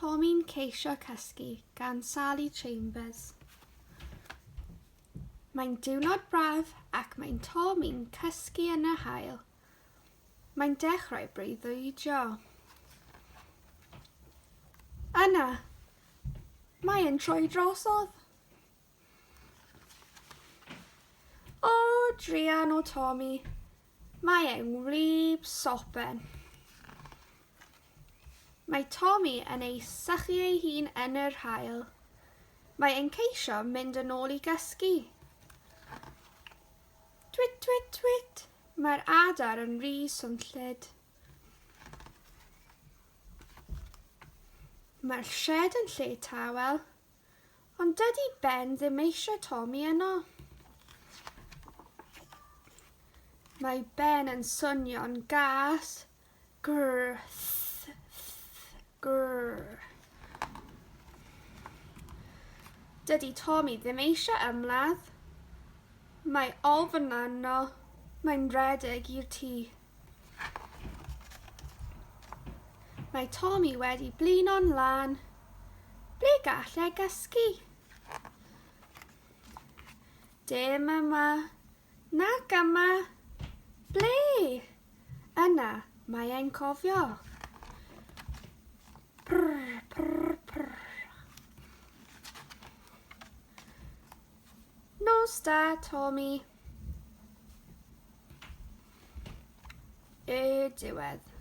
Tomi'n ceisio cysgu gan Sally Chambers. Mae'n diwrnod braf ac mae'n Tomi'n cysgu yn y haul. Mae'n dechrau breuddwydio. Yna, mae e'n troi drosodd. O, druan o Tomi, mae e'n wlyb sopen. Mae Tomi yn ei sychu ei hun yn yr haul. Mae e'n ceisio mynd yn ôl i gysgu. Twit, twit, twit. Mae'r adar yn rhy swnllyd. Mae'r shed yn lle tawel, ond dydy Ben ddim eisiau Tomi yno. Mae Ben yn swnio'n gas. Grr, grr. Dydy Tomi ddim eisiau ymladd. Mae ofn arno. Mae'n rhedeg i'r tŷ. Mae Tomi wedi blino'n lan. Ble gallai gysgu? Dim yma. Nac yma. Ble? Yna mae e'n cofio. Prr, prr, prr. Nos da, Tomi. Y diwedd.